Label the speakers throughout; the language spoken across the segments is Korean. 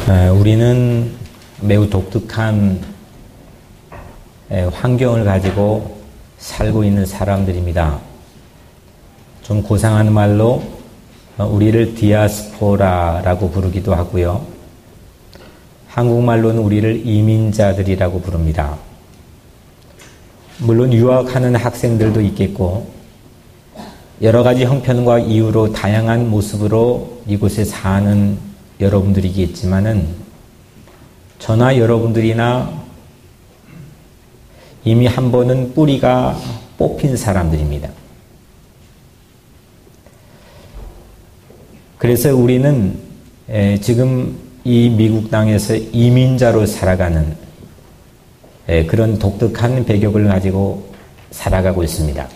Speaker 1: 우리는 매우 독특한 환경을 가지고 살고 있는 사람들입니다. 좀 고상한 말로 우리를 디아스포라라고 부르기도 하고요. 한국말로는 우리를 이민자들이라고 부릅니다. 물론 유학하는 학생들도 있겠고 여러 가지 형편과 이유로 다양한 모습으로 이곳에 사는 여러분들이겠지만은 저나 여러분들이나 이미 한 번은 뿌리가 뽑힌 사람들입니다. 그래서 우리는 지금 이 미국 땅에서 이민자로 살아가는 그런 독특한 배경을 가지고 살아가고 있습니다.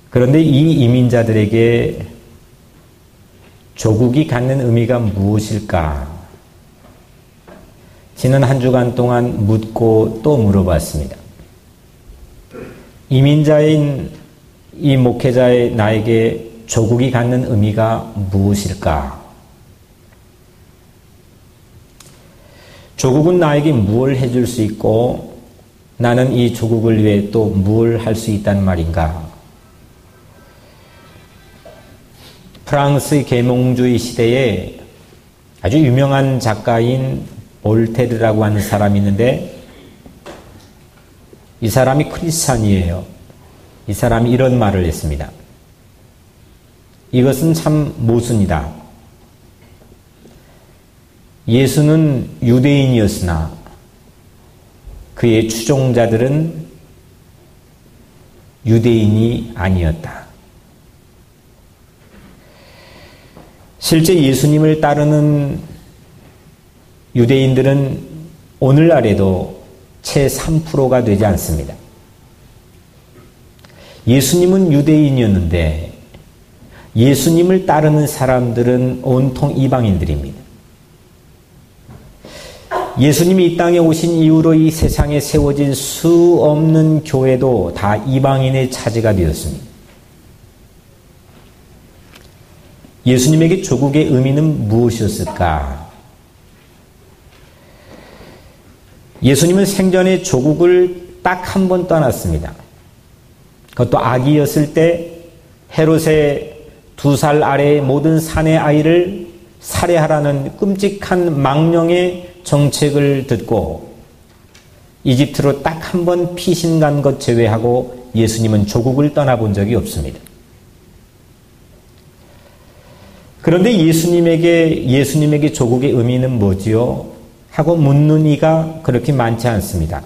Speaker 1: 그런데 이 이민자들에게 조국이 갖는 의미가 무엇일까? 지난 한 주간 동안 묻고 또 물어봤습니다. 이민자인 이 목회자의 나에게 조국이 갖는 의미가 무엇일까? 조국은 나에게 무엇을 해줄 수 있고 나는 이 조국을 위해 또 무엇을 할 수 있단 말인가? 프랑스 계몽주의 시대에 아주 유명한 작가인 볼테르라고 하는 사람이 있는데 이 사람이 크리스찬이에요. 이 사람이 이런 말을 했습니다. 이것은 참 모순이다. 예수는 유대인이었으나 그의 추종자들은 유대인이 아니었다. 실제 예수님을 따르는 유대인들은 오늘날에도 채 3%가 되지 않습니다. 예수님은 유대인이었는데 예수님을 따르는 사람들은 온통 이방인들입니다. 예수님이 이 땅에 오신 이후로 이 세상에 세워진 수 없는 교회도 다 이방인의 차지가 되었습니다. 예수님에게 조국의 의미는 무엇이었을까? 예수님은 생전에 조국을 딱 한 번 떠났습니다. 그것도 아기였을 때 헤롯의 2살 아래의 모든 사내 아이를 살해하라는 끔찍한 망령의 정책을 듣고 이집트로 딱 한 번 피신 간 것 제외하고 예수님은 조국을 떠나본 적이 없습니다. 그런데 예수님에게 조국의 의미는 뭐지요? 하고 묻는 이가 그렇게 많지 않습니다.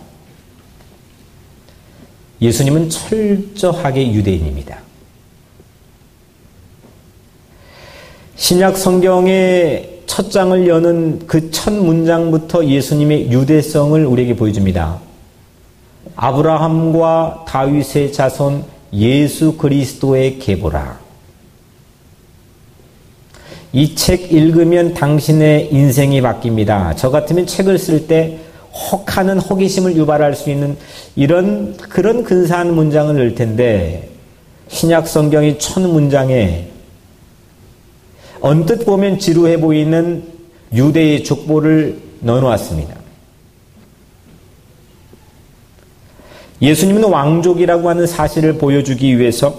Speaker 1: 예수님은 철저하게 유대인입니다. 신약 성경의 첫 장을 여는 그 첫 문장부터 예수님의 유대성을 우리에게 보여줍니다. 아브라함과 다윗의 자손 예수 그리스도의 계보라. 이 책 읽으면 당신의 인생이 바뀝니다. 저 같으면 책을 쓸 때 혹하는 호기심을 유발할 수 있는 그런 근사한 문장을 넣을 텐데 신약 성경의 첫 문장에 언뜻 보면 지루해 보이는 유대의 족보를 넣어놓았습니다. 예수님은 왕족이라고 하는 사실을 보여주기 위해서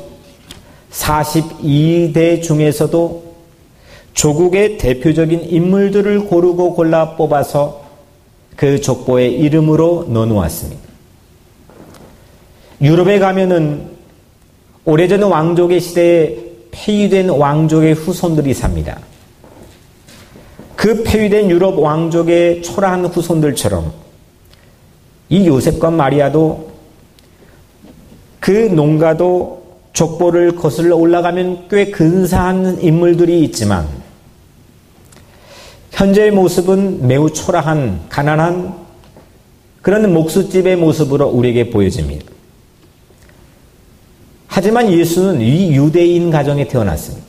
Speaker 1: 42대 중에서도 조국의 대표적인 인물들을 고르고 골라 뽑아서 그 족보의 이름으로 넣어놓았습니다. 유럽에 가면은 오래전 왕족의 시대에 폐위된 왕족의 후손들이 삽니다. 그 폐위된 유럽 왕족의 초라한 후손들처럼 이 요셉과 마리아도 그 농가도 족보를 거슬러 올라가면 꽤 근사한 인물들이 있지만 현재의 모습은 매우 초라한 가난한 그런 목수집의 모습으로 우리에게 보여집니다. 하지만 예수는 이 유대인 가정에 태어났습니다.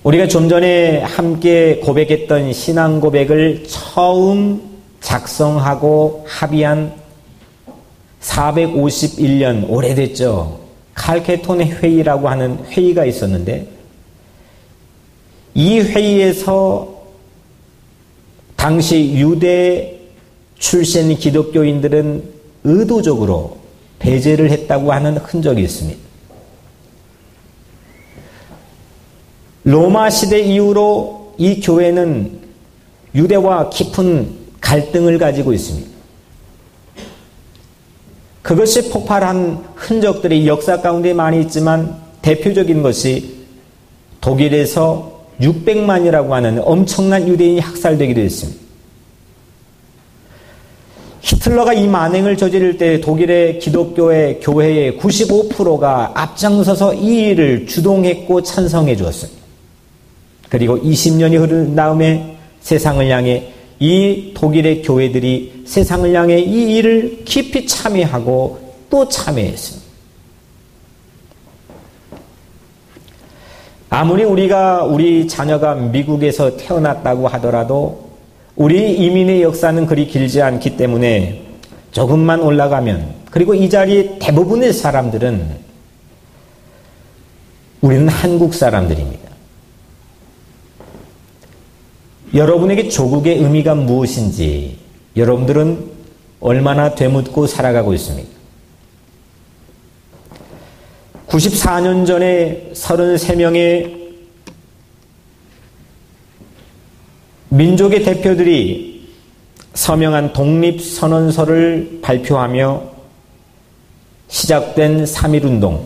Speaker 1: 우리가 좀 전에 함께 고백했던 신앙 고백을 처음 작성하고 합의한 451년 오래됐죠. 칼케톤 회의라고 하는 회의가 있었는데 이 회의에서 당시 유대 출신 기독교인들은 의도적으로 배제를 했다고 하는 흔적이 있습니다. 로마 시대 이후로 이 교회는 유대와 깊은 갈등을 가지고 있습니다. 그것이 폭발한 흔적들이 역사 가운데 많이 있지만 대표적인 것이 독일에서 600만이라고 하는 엄청난 유대인이 학살되기도 했습니다. 히틀러가 이 만행을 저지를 때 독일의 기독교의 교회의 95%가 앞장서서 이 일을 주동했고 찬성해 주었습니다. 그리고 20년이 흐른 다음에 세상을 향해 이 독일의 교회들이 세상을 향해 이 일을 깊이 참여하고 또 참여했습니다. 아무리 우리 자녀가 미국에서 태어났다고 하더라도 우리 이민의 역사는 그리 길지 않기 때문에 조금만 올라가면, 그리고 이 자리에 대부분의 사람들은 우리는 한국 사람들입니다. 여러분에게 조국의 의미가 무엇인지 여러분들은 얼마나 되묻고 살아가고 있습니까? 94년 전에 33명의 민족의 대표들이 서명한 독립선언서를 발표하며 시작된 3.1운동.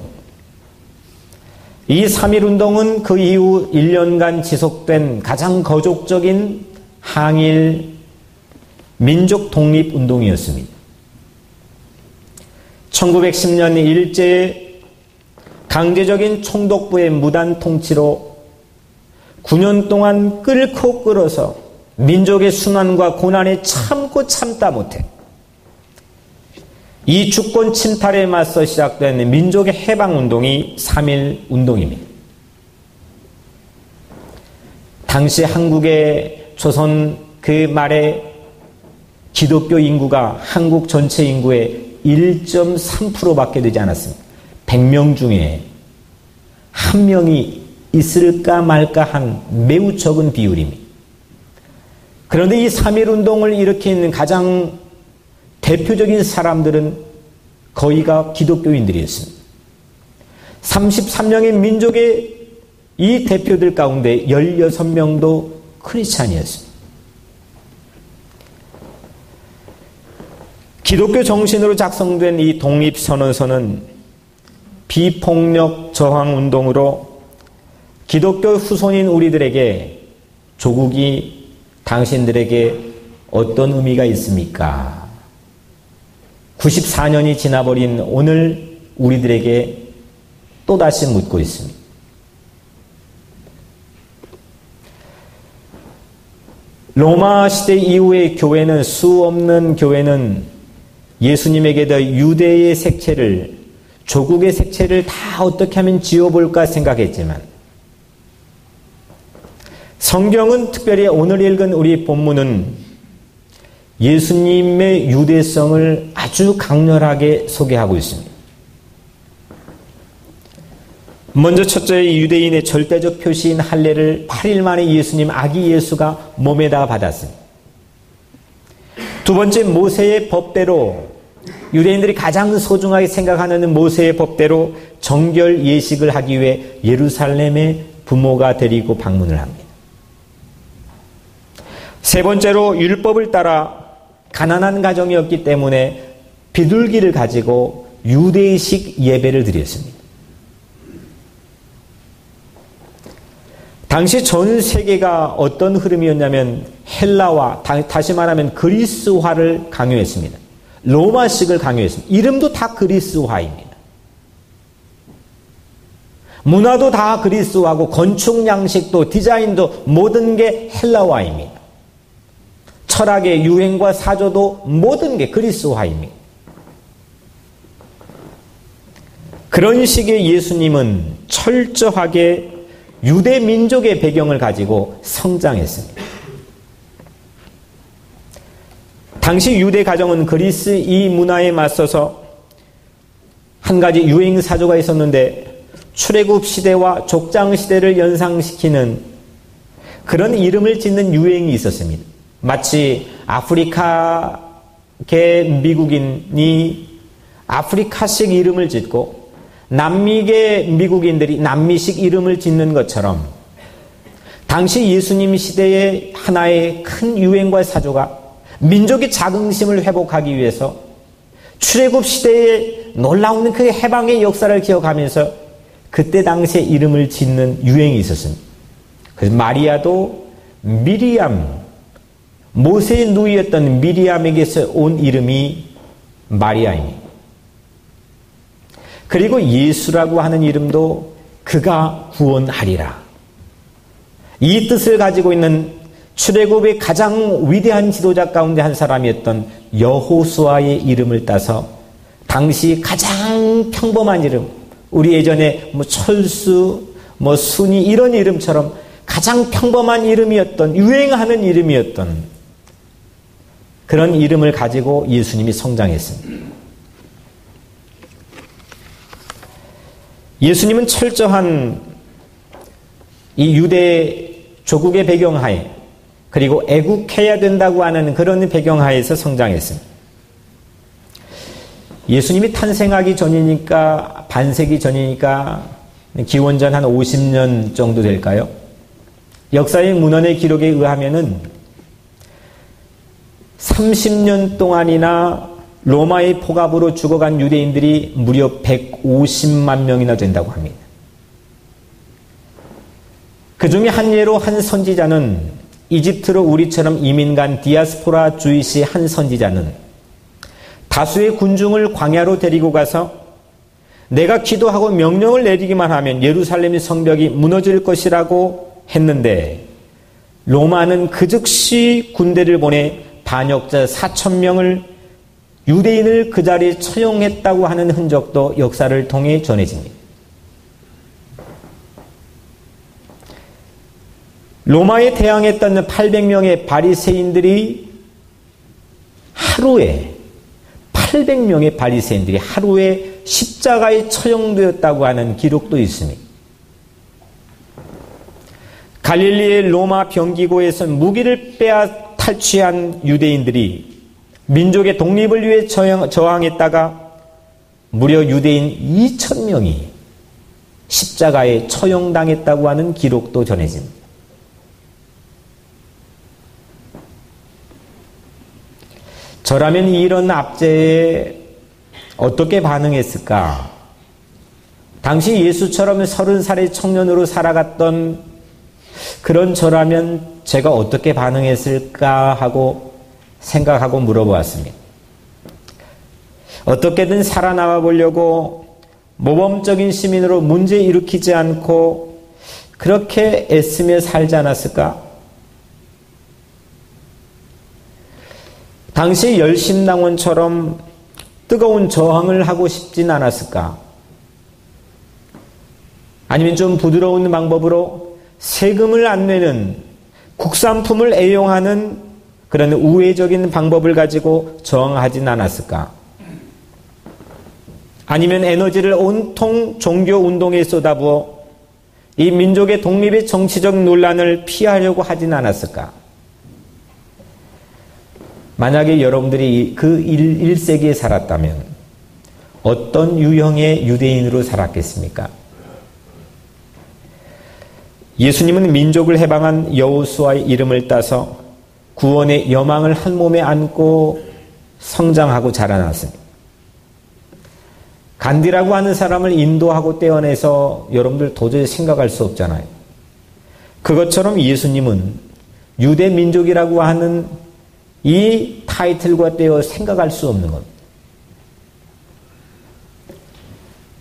Speaker 1: 이 3.1운동은 그 이후 1년간 지속된 가장 거족적인 항일 민족 독립운동이었습니다. 1910년 일제의 강제적인 총독부의 무단 통치로 9년 동안 끓고 끓어서 민족의 순환과 고난에 참고 참다 못해 이 주권 침탈에 맞서 시작된 민족의 해방운동이 3.1운동입니다. 당시 한국의 조선 그 말에 기독교 인구가 한국 전체 인구의 1.3%밖에 되지 않았습니다. 100명 중에 한 명이 있을까 말까 한 매우 적은 비율입니다. 그런데 이 3.1운동을 일으킨 가장 대표적인 사람들은 거의가 기독교인들이었습니다. 33명의 민족의 이 대표들 가운데 16명도 크리스찬이었습니다. 기독교 정신으로 작성된 이 독립선언서는 비폭력 저항운동으로 기독교 후손인 우리들에게 조국이 당신들에게 어떤 의미가 있습니까? 94년이 지나버린 오늘 우리들에게 또다시 묻고 있습니다. 로마 시대 이후의 교회는, 수 없는 교회는 예수님에게 더 유대의 색채를, 조국의 색채를 다 어떻게 하면 지워볼까 생각했지만 성경은, 특별히 오늘 읽은 우리 본문은 예수님의 유대성을 아주 강렬하게 소개하고 있습니다. 먼저 첫째, 유대인의 절대적 표시인 할례를 8일 만에 예수님 아기 예수가 몸에다 받았습니다. 두 번째, 모세의 법대로, 유대인들이 가장 소중하게 생각하는 모세의 법대로 정결 예식을 하기 위해 예루살렘에 부모가 데리고 방문을 합니다. 세 번째로, 율법을 따라 가난한 가정이었기 때문에 비둘기를 가지고 유대식 예배를 드렸습니다. 당시 전 세계가 어떤 흐름이었냐면 헬라와, 다시 말하면 그리스화를 강요했습니다. 로마식을 강요했습니다. 이름도 다 그리스화입니다. 문화도 다 그리스화고 건축 양식도 디자인도 모든 게 헬라화입니다. 철학의 유행과 사조도 모든 게 그리스화입니다. 그런 식의 예수님은 철저하게 유대 민족의 배경을 가지고 성장했습니다. 당시 유대 가정은 그리스 이 문화에 맞서서 한 가지 유행 사조가 있었는데, 출애굽 시대와 족장 시대를 연상시키는 그런 이름을 짓는 유행이 있었습니다. 마치 아프리카계 미국인이 아프리카식 이름을 짓고 남미계 미국인들이 남미식 이름을 짓는 것처럼 당시 예수님 시대의 하나의 큰 유행과 사조가 민족의 자긍심을 회복하기 위해서 출애굽 시대의 놀라운 그 해방의 역사를 기억하면서 그때 당시에 이름을 짓는 유행이 있었습니다. 그래서 마리아도 미리암, 모세의 누이였던 미리암에게서 온 이름이 마리아입니다. 그리고 예수라고 하는 이름도 그가 구원하리라. 이 뜻을 가지고 있는 출애굽의 가장 위대한 지도자 가운데 한 사람이었던 여호수아의 이름을 따서 당시 가장 평범한 이름, 우리 예전에 철수, 순이 이런 이름처럼 가장 평범한 이름이었던, 유행하는 이름이었던 그런 이름을 가지고 예수님이 성장했습니다. 예수님은 철저한 이 유대 조국의 배경하에 그리고 애국해야 된다고 하는 그런 배경하에서 성장했습니다. 예수님이 탄생하기 전이니까 반세기 전이니까 기원전 한 50년 정도 될까요? 역사의 문헌의 기록에 의하면은 30년 동안이나 로마의 포갑으로 죽어간 유대인들이 무려 150만 명이나 된다고 합니다. 그 중에 한 예로 한 선지자는 이집트로 우리처럼 이민 간 디아스포라 주이시 한 선지자는 다수의 군중을 광야로 데리고 가서 내가 기도하고 명령을 내리기만 하면 예루살렘의 성벽이 무너질 것이라고 했는데 로마는 그 즉시 군대를 보내 반역자 4,000명을 유대인을 그 자리에 처형했다고 하는 흔적도 역사를 통해 전해집니다. 로마에 대항했던 800명의 바리새인들이 하루에 800명의 바리새인들이 하루에 십자가에 처형되었다고 하는 기록도 있습니다. 갈릴리의 로마 병기고에서 무기를 빼앗 탈취한 유대인들이 민족의 독립을 위해 저항했다가 무려 유대인 2,000명이 십자가에 처형당했다고 하는 기록도 전해집니다. 저라면 이런 압제에 어떻게 반응했을까? 당시 예수처럼 30살의 청년으로 살아갔던 그런 저라면 제가 어떻게 반응했을까 하고 생각하고 물어보았습니다. 어떻게든 살아남아 보려고 모범적인 시민으로 문제 일으키지 않고 그렇게 애쓰며 살지 않았을까? 당시 열심당원처럼 뜨거운 저항을 하고 싶진 않았을까? 아니면 좀 부드러운 방법으로 세금을 안 내는 국산품을 애용하는 그런 우회적인 방법을 가지고 저항하진 않았을까? 아니면 에너지를 온통 종교 운동에 쏟아부어 이 민족의 독립의 정치적 논란을 피하려고 하진 않았을까? 만약에 여러분들이 그 1세기에 살았다면 어떤 유형의 유대인으로 살았겠습니까? 예수님은 민족을 해방한 여호수아의 이름을 따서 구원의 여망을 한 몸에 안고 성장하고 자라났습니다. 간디라고 하는 사람을 인도하고 떼어내서 여러분들 도저히 생각할 수 없잖아요. 그것처럼 예수님은 유대 민족이라고 하는 이 타이틀과 떼어 생각할 수 없는 겁니다.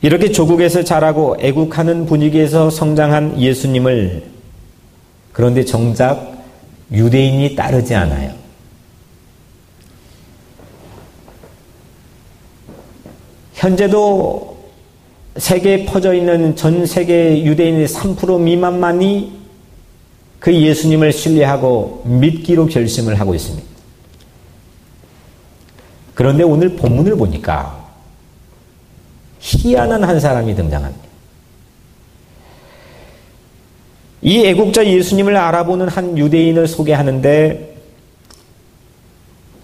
Speaker 1: 이렇게 조국에서 자라고 애국하는 분위기에서 성장한 예수님을 그런데 정작 유대인이 따르지 않아요. 현재도 세계에 퍼져 있는 전 세계 유대인의 3% 미만만이 그 예수님을 신뢰하고 믿기로 결심을 하고 있습니다. 그런데 오늘 본문을 보니까 희한한 한 사람이 등장합니다. 이 애국자 예수님을 알아보는 한 유대인을 소개하는데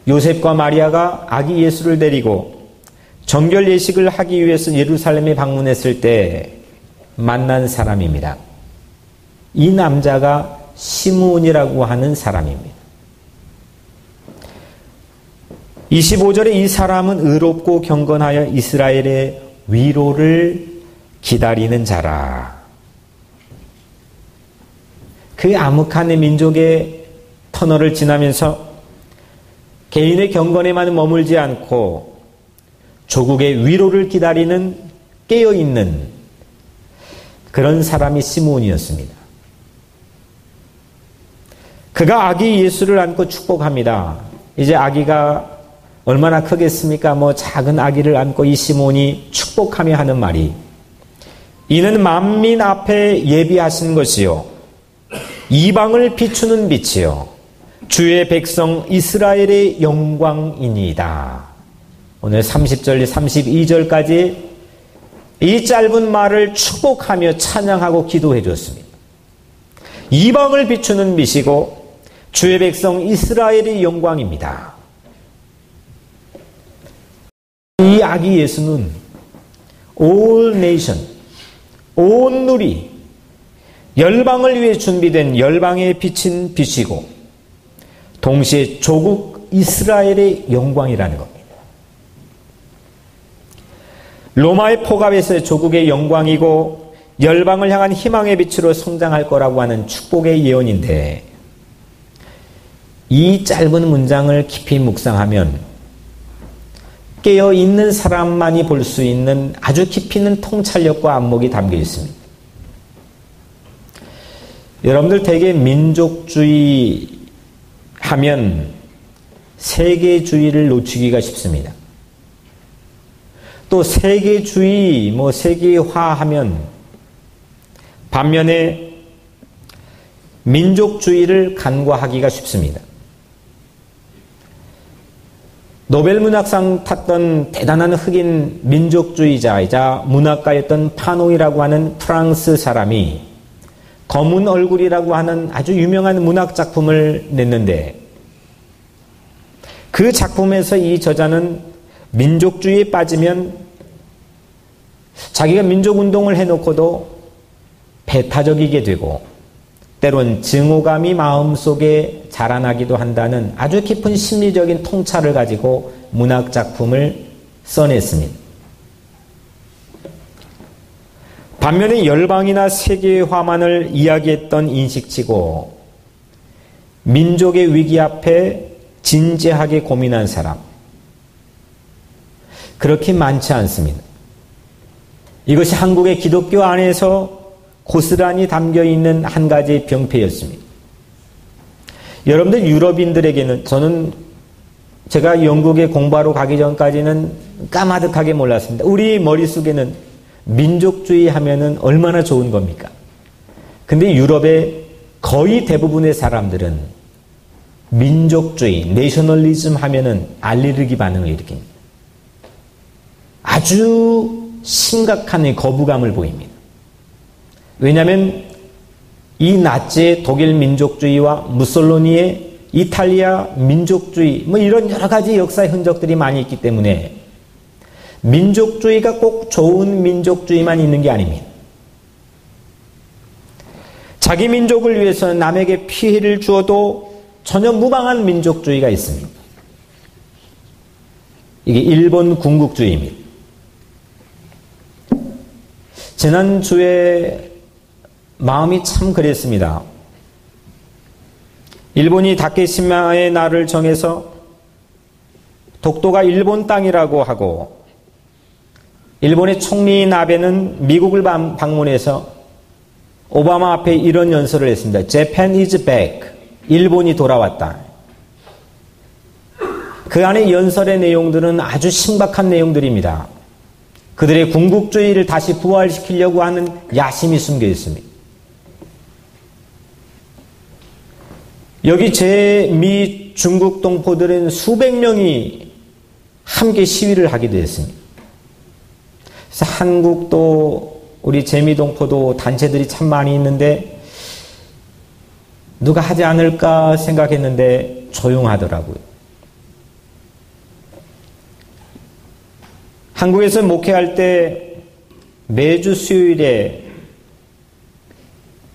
Speaker 1: 요셉과 마리아가 아기 예수를 데리고 정결 예식을 하기 위해서 예루살렘에 방문했을 때 만난 사람입니다. 이 남자가 시므온이라고 하는 사람입니다. 25절에 이 사람은 의롭고 경건하여 이스라엘의 위로를 기다리는 자라. 그 암흑한 민족의 터널을 지나면서 개인의 경건에만 머물지 않고 조국의 위로를 기다리는 깨어있는 그런 사람이 시므온이었습니다. 그가 아기 예수를 안고 축복합니다. 이제 아기가 얼마나 크겠습니까? 작은 아기를 안고 이 시몬이 축복하며 하는 말이 이는 만민 앞에 예비하신 것이요 이방을 비추는 빛이요 주의 백성 이스라엘의 영광이니이다. 오늘 30절 32절까지 이 짧은 말을 축복하며 찬양하고 기도해 줬습니다. 이방을 비추는 빛이고 주의 백성 이스라엘의 영광입니다. 이 아기 예수는 all nation, 온 누리, 열방을 위해 준비된 열방에 비친 빛이고 동시에 조국 이스라엘의 영광이라는 겁니다. 로마의 포갑에서의 조국의 영광이고 열방을 향한 희망의 빛으로 성장할 거라고 하는 축복의 예언인데 이 짧은 문장을 깊이 묵상하면 깨어있는 사람만이 볼 수 있는 아주 깊이 있는 통찰력과 안목이 담겨 있습니다. 여러분들 대개 민족주의 하면 세계주의를 놓치기가 쉽습니다. 또 세계주의, 세계화하면 반면에 민족주의를 간과하기가 쉽습니다. 노벨문학상 탔던 대단한 흑인 민족주의자이자 문학가였던 파노이라고 하는 프랑스 사람이 검은 얼굴이라고 하는 아주 유명한 문학작품을 냈는데 그 작품에서 이 저자는 민족주의에 빠지면 자기가 민족운동을 해놓고도 배타적이게 되고 때론 증오감이 마음속에 자라나기도 한다는 아주 깊은 심리적인 통찰을 가지고 문학작품을 써냈습니다. 반면에 열방이나 세계화만을 이야기했던 인식치고 민족의 위기 앞에 진지하게 고민한 사람 그렇게 많지 않습니다. 이것이 한국의 기독교 안에서 고스란히 담겨있는 한 가지의 병폐였습니다. 여러분들 유럽인들에게는 제가 영국에 공부하러 가기 전까지는 까마득하게 몰랐습니다. 우리 머릿속에는 민족주의 하면은 얼마나 좋은 겁니까? 근데 유럽의 거의 대부분의 사람들은 민족주의, 내셔널리즘 하면은 알레르기 반응을 일으킵니다. 아주 심각한 거부감을 보입니다. 왜냐하면 이 나치의 독일 민족주의와 무솔로니의 이탈리아 민족주의 이런 여러 가지 역사의 흔적들이 많이 있기 때문에 민족주의가 꼭 좋은 민족주의만 있는 게 아닙니다. 자기 민족을 위해서 남에게 피해를 주어도 전혀 무방한 민족주의가 있습니다. 이게 일본 군국주의입니다. 지난주에 마음이 참 그랬습니다. 일본이 다케시마의 날을 정해서 독도가 일본 땅이라고 하고 일본의 총리 나베는 미국을 방문해서 오바마 앞에 이런 연설을 했습니다. Japan is back. 일본이 돌아왔다. 그 안에 연설의 내용들은 아주 신박한 내용들입니다. 그들의 군국주의를 다시 부활시키려고 하는 야심이 숨겨 있습니다. 여기 제-미 중국 동포들은 수백 명이 함께 시위를 하게 되었습니다. 그래서 한국도 우리 제-미 동포도 단체들이 참 많이 있는데 누가 하지 않을까 생각했는데 조용하더라고요. 한국에서 목회할 때 매주 수요일에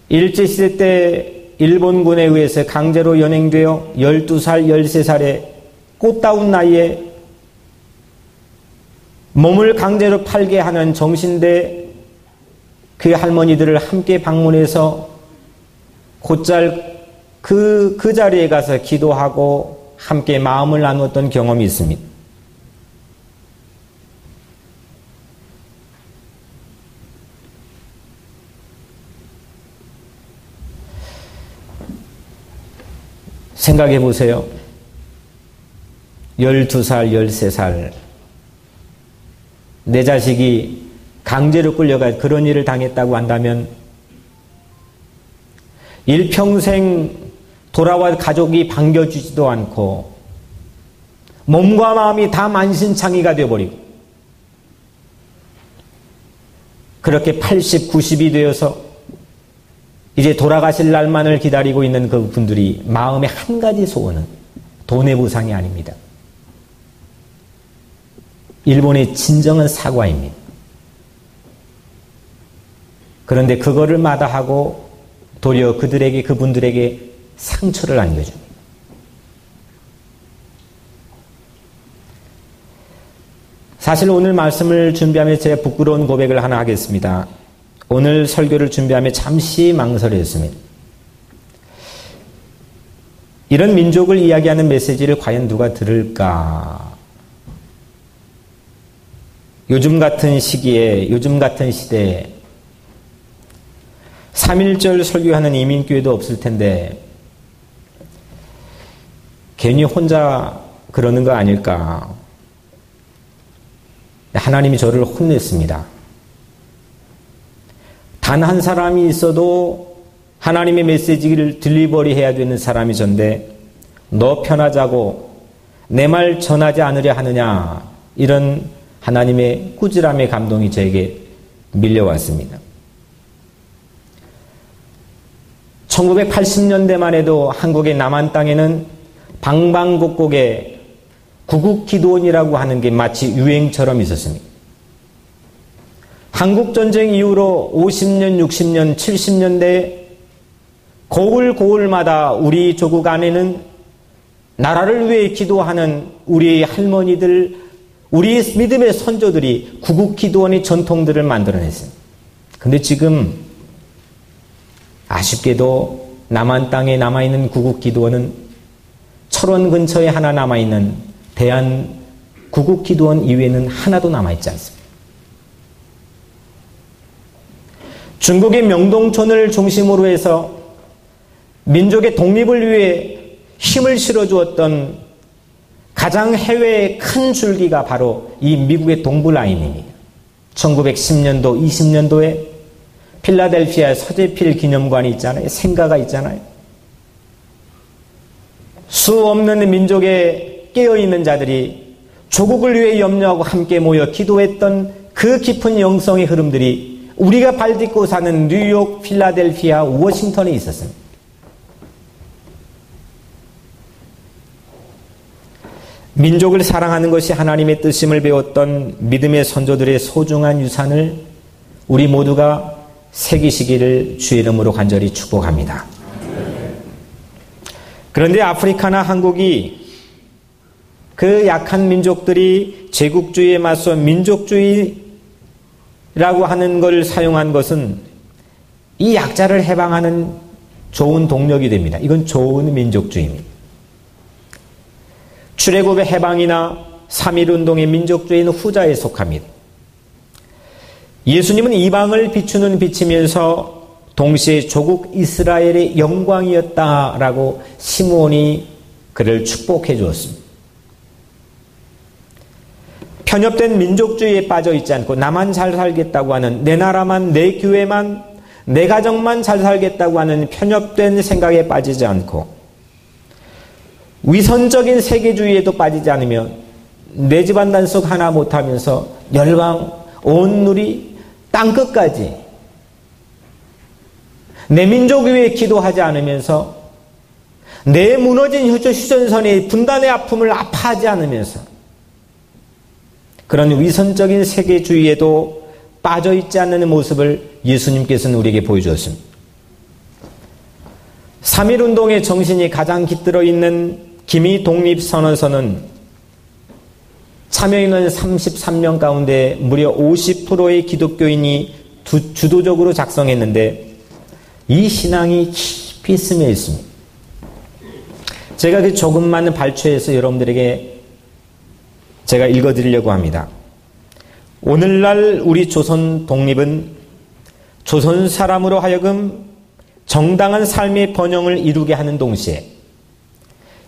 Speaker 1: 일제시대 때 일본군에 의해서 강제로 연행되어 12살, 13살의 꽃다운 나이에 몸을 강제로 팔게 하는 정신대 그 할머니들을 함께 방문해서 곧잘 그 자리에 가서 기도하고 함께 마음을 나누었던 경험이 있습니다. 생각해 보세요. 12살, 13살 내 자식이 강제로 끌려가 그런 일을 당했다고 한다면 일평생 돌아와 가족이 반겨주지도 않고 몸과 마음이 다 만신창이가 되어버리고 그렇게 80, 90이 되어서 이제 돌아가실 날만을 기다리고 있는 그 분들이 마음의 한 가지 소원은 돈의 보상이 아닙니다. 일본의 진정한 사과입니다. 그런데 그거를 마다하고 도리어 그분들에게 상처를 안겨줍니다. 사실 오늘 말씀을 준비하면서 제가 부끄러운 고백을 하나 하겠습니다. 오늘 설교를 준비하며 잠시 망설였습니다. 이런 민족을 이야기하는 메시지를 과연 누가 들을까? 요즘 같은 시기에, 요즘 같은 시대에 3.1절 설교하는 이민교회도 없을 텐데 괜히 혼자 그러는 거 아닐까? 하나님이 저를 혼냈습니다. 단 한 사람이 있어도 하나님의 메시지를 딜리버리 해야 되는 사람이 전데 너 편하자고 내 말 전하지 않으려 하느냐, 이런 하나님의 꾸지람의 감동이 저에게 밀려왔습니다. 1980년대만 해도 한국의 남한 땅에는 방방곡곡에 구국기도원이라고 하는 게 마치 유행처럼 있었습니다. 한국전쟁 이후로 50년, 60년, 70년대 고을마다 우리 조국 안에는 나라를 위해 기도하는 우리 할머니들, 우리 믿음의 선조들이 구국기도원의 전통들을 만들어냈습니다. 그런데 지금 아쉽게도 남한 땅에 남아있는 구국기도원은 철원 근처에 하나 남아있는 대한구국기도원 이외에는 하나도 남아있지 않습니다. 중국의 명동촌을 중심으로 해서 민족의 독립을 위해 힘을 실어주었던 가장 해외의 큰 줄기가 바로 이 미국의 동부 라인입니다. 1910년도, 20년도에 필라델피아 서재필 기념관이 있잖아요. 생가가 있잖아요. 수 없는 민족에 깨어있는 자들이 조국을 위해 염려하고 함께 모여 기도했던 그 깊은 영성의 흐름들이 우리가 발딛고 사는 뉴욕, 필라델피아, 워싱턴에 있었습니다. 민족을 사랑하는 것이 하나님의 뜻임을 배웠던 믿음의 선조들의 소중한 유산을 우리 모두가 새기시기를 주의 이름으로 간절히 축복합니다. 그런데 아프리카나 한국이 그 약한 민족들이 제국주의에 맞서 민족주의라고 하는 걸 사용한 것은 이 약자를 해방하는 좋은 동력이 됩니다. 이건 좋은 민족주의입니다. 출애굽의 해방이나 3.1운동의 민족주의는 후자에 속합니다. 예수님은 이방을 비추는 빛이면서 동시에 조국 이스라엘의 영광이었다라고 시므온이 그를 축복해 주었습니다. 편협된 민족주의에 빠져 있지 않고 나만 잘 살겠다고 하는, 내 나라만, 내 교회만, 내 가정만 잘 살겠다고 하는 편협된 생각에 빠지지 않고 위선적인 세계주의에도 빠지지 않으면 내 집안 단속 하나 못하면서 열방 온 누리 땅끝까지 내 민족 위에 기도하지 않으면서 내 무너진 휴전선의 분단의 아픔을 아파하지 않으면서 그런 위선적인 세계주의에도 빠져있지 않는 모습을 예수님께서는 우리에게 보여주었습니다. 3.1운동의 정신이 가장 깃들어 있는 기미 독립선언서는 참여인원 33명 가운데 무려 50%의 기독교인이 주도적으로 작성했는데 이 신앙이 깊이 스며 있습니다. 제가 그 조금만 발췌해서 여러분들에게 제가 읽어드리려고 합니다. 오늘날 우리 조선 독립은 조선 사람으로 하여금 정당한 삶의 번영을 이루게 하는 동시에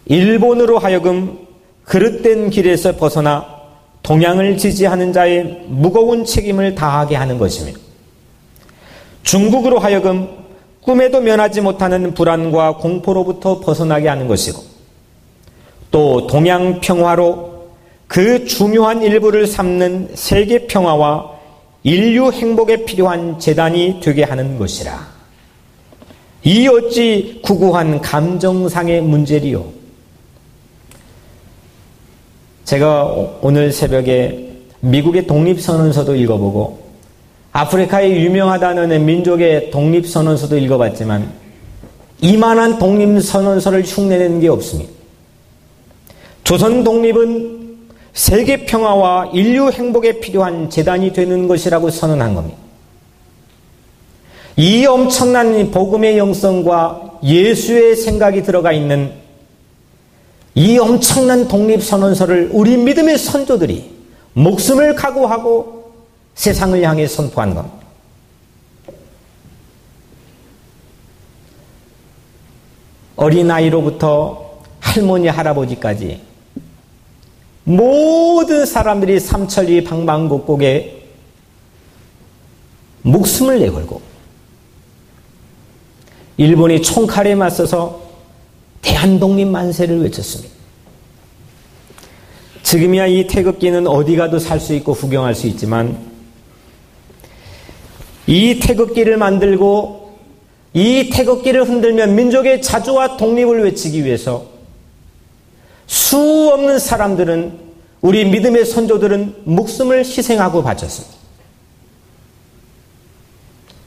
Speaker 1: 일본으로 하여금 그릇된 길에서 벗어나 동양을 지지하는 자의 무거운 책임을 다하게 하는 것이며 중국으로 하여금 꿈에도 면하지 못하는 불안과 공포로부터 벗어나게 하는 것이고 또 동양 평화로 그 중요한 일부를 삼는 세계 평화와 인류 행복에 필요한 재단이 되게 하는 것이라. 이 어찌 구구한 감정상의 문제리요. 제가 오늘 새벽에 미국의 독립선언서도 읽어보고 아프리카의 유명하다는 민족의 독립선언서도 읽어봤지만 이만한 독립선언서를 흉내내는 게 없습니다. 조선 독립은 세계 평화와 인류 행복에 필요한 재단이 되는 것이라고 선언한 겁니다. 이 엄청난 복음의 영성과 예수의 생각이 들어가 있는 이 엄청난 독립선언서를 우리 믿음의 선조들이 목숨을 각오하고 세상을 향해 선포한 겁니다. 어린아이로부터 할머니, 할아버지까지 모든 사람들이 삼천리 방방곡곡에 목숨을 내걸고 일본이 총칼에 맞서서 대한독립 만세를 외쳤습니다. 지금이야 이 태극기는 어디 가도 살 수 있고 구경할 수 있지만 이 태극기를 만들고 이 태극기를 흔들면 민족의 자주와 독립을 외치기 위해서 수 없는 사람들은 우리 믿음의 선조들은 목숨을 희생하고 바쳤습니다.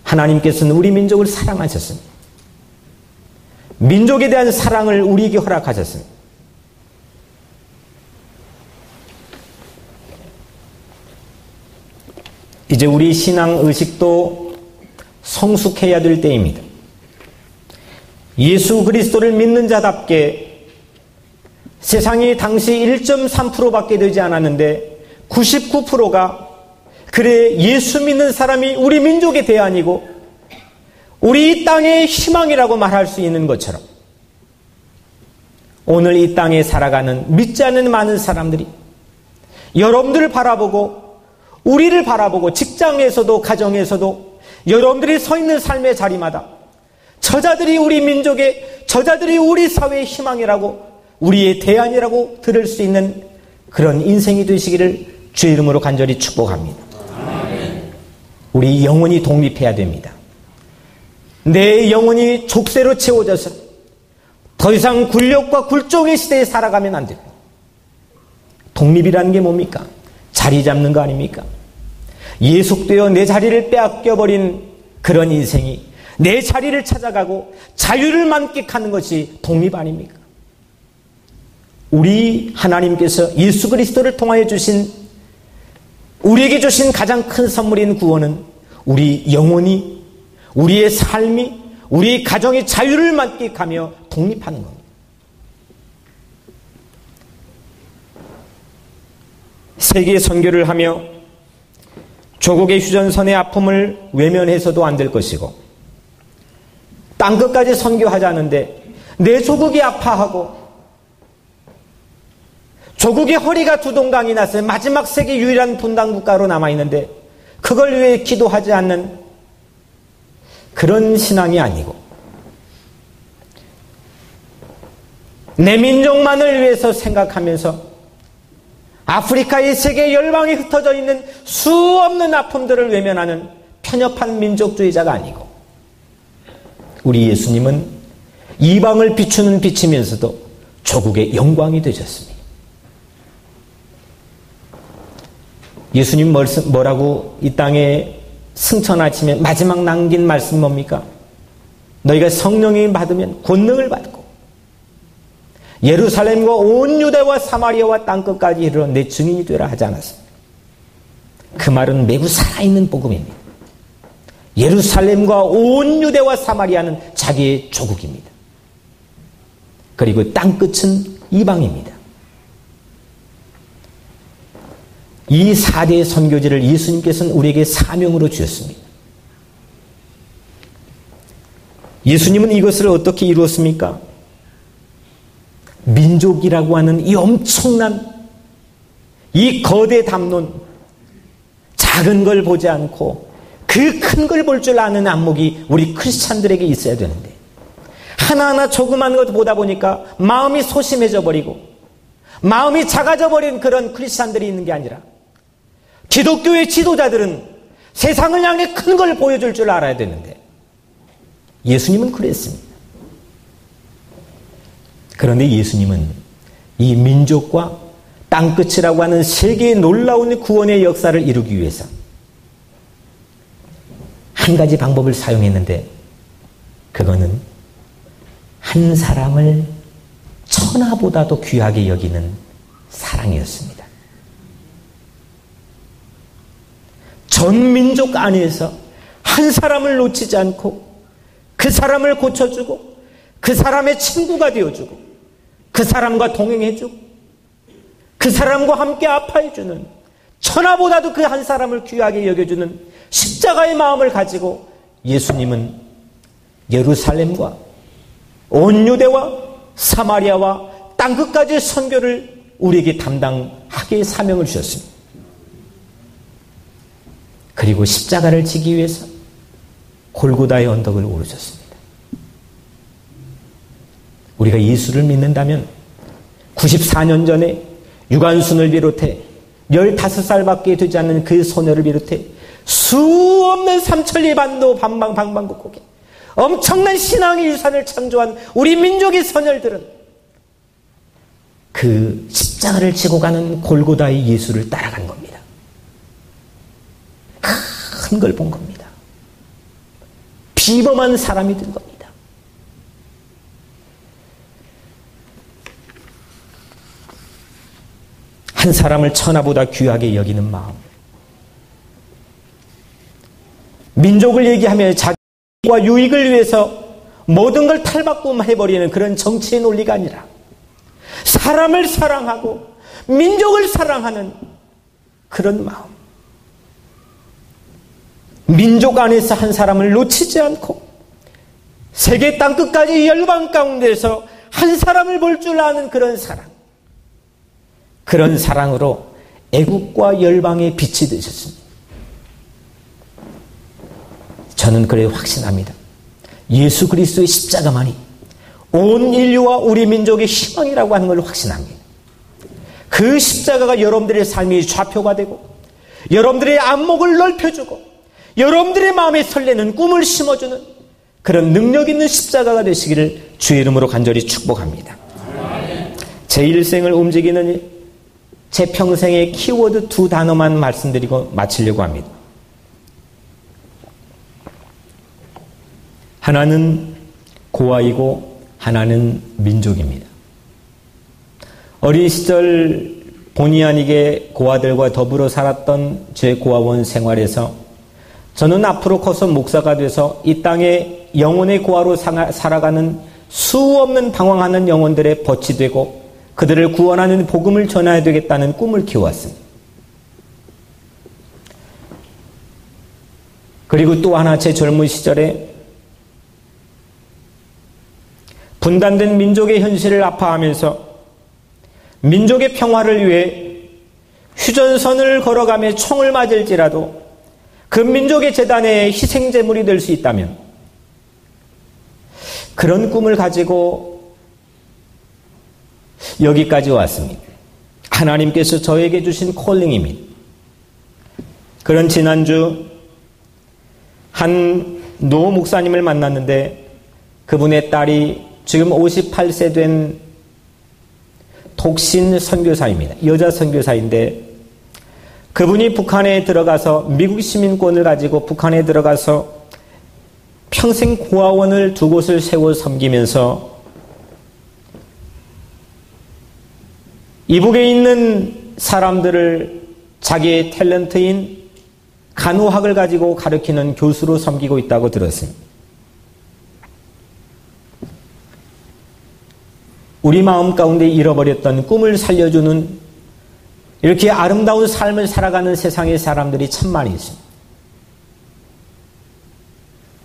Speaker 1: 하나님께서는 우리 민족을 사랑하셨습니다. 민족에 대한 사랑을 우리에게 허락하셨습니다. 이제 우리 신앙 의식도 성숙해야 될 때입니다. 예수 그리스도를 믿는 자답게 세상이 당시 1.3%밖에 되지 않았는데 99%가 그래 예수 믿는 사람이 우리 민족의 대안이고 우리 이 땅의 희망이라고 말할 수 있는 것처럼 오늘 이 땅에 살아가는 믿지 않는 많은 사람들이 여러분들을 바라보고 우리를 바라보고 직장에서도 가정에서도 여러분들이 서 있는 삶의 자리마다 저자들이 우리 민족의 저자들이 우리 사회의 희망이라고 우리의 대안이라고 들을 수 있는 그런 인생이 되시기를 주의 이름으로 간절히 축복합니다. 우리 영혼이 독립해야 됩니다. 내 영혼이 족쇄로 채워져서 더 이상 굴욕과 굴종의 시대에 살아가면 안 됩니다. 독립이라는 게 뭡니까? 자리 잡는 거 아닙니까? 예속되어 내 자리를 빼앗겨버린 그런 인생이 내 자리를 찾아가고 자유를 만끽하는 것이 독립 아닙니까? 우리 하나님께서 예수 그리스도를 통하여 주신 우리에게 주신 가장 큰 선물인 구원은 우리 영혼이 우리의 삶이 우리 가정의 자유를 만끽하며 독립하는 겁니다. 세계 선교를 하며 조국의 휴전선의 아픔을 외면해서도 안 될 것이고 땅끝까지 선교하자는데 내 조국이 아파하고 조국의 허리가 두동강이 나서 마지막 세계 유일한 분단 국가로 남아있는데 그걸 위해 기도하지 않는 그런 신앙이 아니고 내 민족만을 위해서 생각하면서 아프리카의 세계 열방에 흩어져 있는 수 없는 아픔들을 외면하는 편협한 민족주의자가 아니고 우리 예수님은 이방을 비추는 빛이면서도 조국의 영광이 되셨습니다. 예수님 뭐라고 이 땅에 승천하시면 마지막 남긴 말씀 뭡니까? 너희가 성령을 받으면 권능을 받고 예루살렘과 온 유대와 사마리아와 땅끝까지 이르러 내 증인이 되라 하지 않았습니까? 그 말은 매우 살아있는 복음입니다. 예루살렘과 온 유대와 사마리아는 자기의 조국입니다. 그리고 땅끝은 이방입니다. 이 4대 선교지를 예수님께서는 우리에게 사명으로 주셨습니다. 예수님은 이것을 어떻게 이루었습니까? 민족이라고 하는 이 엄청난 이 거대 담론, 작은 걸 보지 않고 그 큰 걸 볼 줄 아는 안목이 우리 크리스찬들에게 있어야 되는데 하나하나 조그만 것 보다 보니까 마음이 소심해져 버리고 마음이 작아져 버린 그런 크리스찬들이 있는 게 아니라 기독교의 지도자들은 세상을 향해 큰 걸 보여줄 줄 알아야 되는데 예수님은 그랬습니다. 그런데 예수님은 이 민족과 땅끝이라고 하는 세계의 놀라운 구원의 역사를 이루기 위해서 한 가지 방법을 사용했는데 그거는 한 사람을 천하보다도 귀하게 여기는 사랑이었습니다. 전 민족 안에서 한 사람을 놓치지 않고 그 사람을 고쳐주고 그 사람의 친구가 되어주고 그 사람과 동행해주고 그 사람과 함께 아파해주는 천하보다도 그 한 사람을 귀하게 여겨주는 십자가의 마음을 가지고 예수님은 예루살렘과 온 유대와 사마리아와 땅끝까지 선교를 우리에게 담당하게 사명을 주셨습니다. 그리고 십자가를 지기 위해서 골고다의 언덕을 오르셨습니다. 우리가 예수를 믿는다면 94년 전에 유관순을 비롯해 15살밖에 되지 않는 그 소녀를 비롯해 수없는 삼천리 반도 방방곡곡에 엄청난 신앙의 유산을 창조한 우리 민족의 선열들은 그 십자가를 지고 가는 골고다의 예수를 따라간 겁니다. 큰 걸 본 겁니다. 비범한 사람이 된 겁니다. 한 사람을 천하보다 귀하게 여기는 마음. 민족을 얘기하며 자기와 유익을 위해서 모든 걸 탈바꿈해버리는 그런 정치의 논리가 아니라 사람을 사랑하고 민족을 사랑하는 그런 마음. 민족 안에서 한 사람을 놓치지 않고 세계 땅끝까지 열방 가운데서 한 사람을 볼 줄 아는 그런 사랑. 그런 사랑으로 애국과 열방의 빛이 되셨습니다. 저는 그래 확신합니다. 예수 그리스도의 십자가만이 온 인류와 우리 민족의 희망이라고 하는 걸 확신합니다. 그 십자가가 여러분들의 삶의 좌표가 되고 여러분들의 안목을 넓혀주고 여러분들의 마음에 설레는 꿈을 심어주는 그런 능력 있는 십자가가 되시기를 주의 이름으로 간절히 축복합니다. 제 일생을 움직이는 제 평생의 키워드 2 단어만 말씀드리고 마치려고 합니다. 하나는 고아이고 하나는 민족입니다. 어린 시절 본의 아니게 고아들과 더불어 살았던 제 고아원 생활에서 저는 앞으로 커서 목사가 돼서 이 땅에 영혼의 고아로 살아가는 수없는 방황하는 영혼들의 벗이 되고 그들을 구원하는 복음을 전해야 되겠다는 꿈을 키워왔습니다. 그리고 또 하나 제 젊은 시절에 분단된 민족의 현실을 아파하면서 민족의 평화를 위해 휴전선을 걸어가며 총을 맞을지라도 그 민족의 재단의 희생제물이 될 수 있다면 그런 꿈을 가지고 여기까지 왔습니다. 하나님께서 저에게 주신 콜링입니다. 그런 지난주 한 노 목사님을 만났는데 그분의 딸이 지금 58세 된 독신 선교사입니다. 여자 선교사인데 그분이 북한에 들어가서 미국 시민권을 가지고 북한에 들어가서 평생 고아원을 두 곳을 세워 섬기면서 이북에 있는 사람들을 자기의 탤런트인 간호학을 가지고 가르치는 교수로 섬기고 있다고 들었습니다. 우리 마음 가운데 잃어버렸던 꿈을 살려주는 이렇게 아름다운 삶을 살아가는 세상의 사람들이 참 많이 있습니다.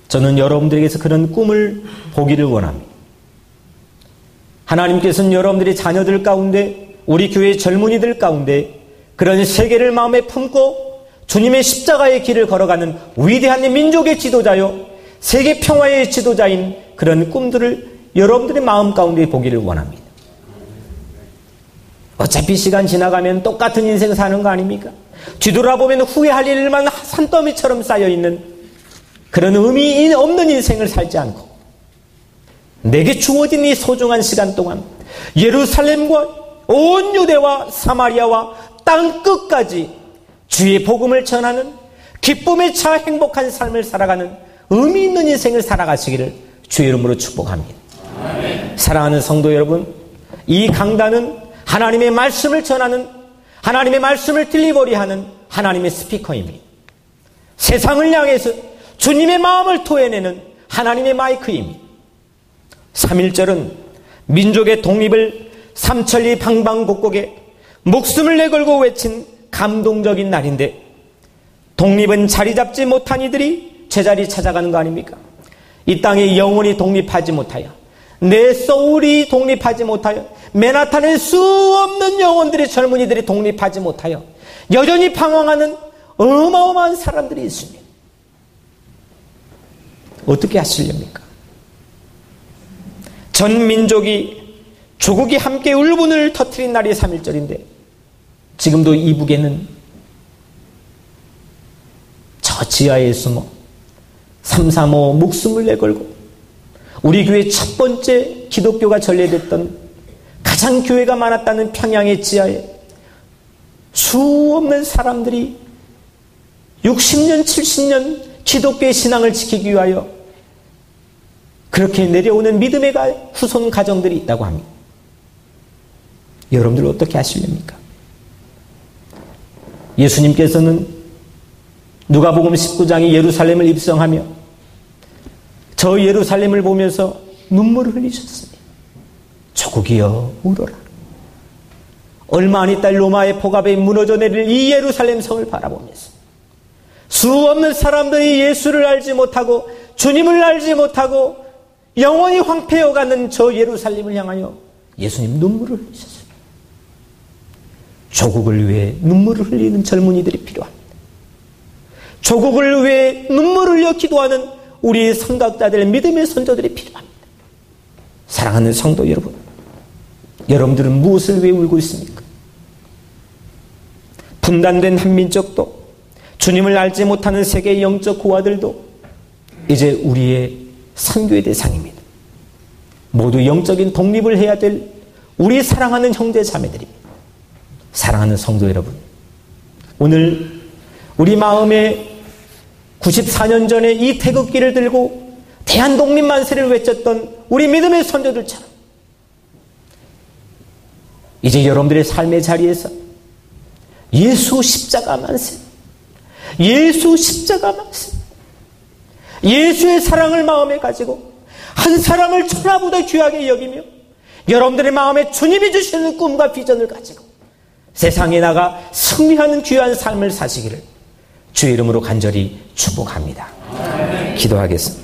Speaker 1: 저는 여러분들에게서 그런 꿈을 보기를 원합니다. 하나님께서는 여러분들의 자녀들 가운데, 우리 교회 젊은이들 가운데 그런 세계를 마음에 품고 주님의 십자가의 길을 걸어가는 위대한 민족의 지도자요, 세계 평화의 지도자인 그런 꿈들을 여러분들의 마음 가운데 보기를 원합니다. 어차피 시간 지나가면 똑같은 인생 사는 거 아닙니까? 뒤돌아보면 후회할 일만 산더미처럼 쌓여있는 그런 의미 없는 인생을 살지 않고 내게 주어진 이 소중한 시간 동안 예루살렘과 온 유대와 사마리아와 땅 끝까지 주의 복음을 전하는 기쁨에 차 행복한 삶을 살아가는 의미 있는 인생을 살아가시기를 주의 이름으로 축복합니다. 아멘. 사랑하는 성도 여러분, 이 강단은 하나님의 말씀을 전하는, 하나님의 말씀을 딜리버리하는 하나님의 스피커입니다. 세상을 향해서 주님의 마음을 토해내는 하나님의 마이크입니다. 3.1절은 민족의 독립을 삼천리 방방곡곡에 목숨을 내걸고 외친 감동적인 날인데, 독립은 자리 잡지 못한 이들이 제자리 찾아가는 거 아닙니까? 이 땅에 영원히 독립하지 못하여, 내 소울이 독립하지 못하여, 맨하탄의 수 없는 영혼들의 젊은이들이 독립하지 못하여 여전히 방황하는 어마어마한 사람들이 있습니다. 어떻게 하시렵니까? 전 민족이, 조국이 함께 울분을 터뜨린 날이 3.1절인데 지금도 이북에는 저 지하에 숨어 3.3.5 목숨을 내걸고 우리 교회 첫 번째 기독교가 전래됐던 가장 교회가 많았다는 평양의 지하에 수 없는 사람들이 60년, 70년 기독교의 신앙을 지키기 위하여 그렇게 내려오는 믿음의 후손 가정들이 있다고 합니다. 여러분들 어떻게 하시렵니까? 예수님께서는 누가복음 19장에 예루살렘을 입성하며 저 예루살렘을 보면서 눈물을 흘리셨습니다. 조국이여 울어라. 얼마 안 있다 로마의 포갑에 무너져 내릴 이 예루살렘 성을 바라보면서 수 없는 사람들이 예수를 알지 못하고 주님을 알지 못하고 영원히 황폐해가는 저 예루살렘을 향하여 예수님 눈물을 흘리셨습니다. 조국을 위해 눈물을 흘리는 젊은이들이 필요합니다. 조국을 위해 눈물을 흘려 기도하는 우리 선각자들, 믿음의 선조들이 필요합니다. 사랑하는 성도 여러분, 여러분들은 무엇을 위해 울고 있습니까? 분단된 한민족도, 주님을 알지 못하는 세계의 영적 고아들도 이제 우리의 선교의 대상입니다. 모두 영적인 독립을 해야 될 우리 사랑하는 형제 자매들입니다. 사랑하는 성도 여러분, 오늘 우리 마음에 94년 전에 이 태극기를 들고 대한독립 만세를 외쳤던 우리 믿음의 선조들처럼 이제 여러분들의 삶의 자리에서 예수 십자가 만세, 예수 십자가 만세, 예수의 사랑을 마음에 가지고 한 사람을 천하보다 귀하게 여기며 여러분들의 마음에 주님이 주시는 꿈과 비전을 가지고 세상에 나가 승리하는 귀한 삶을 사시기를 주의 이름으로 간절히 축복합니다. 기도하겠습니다.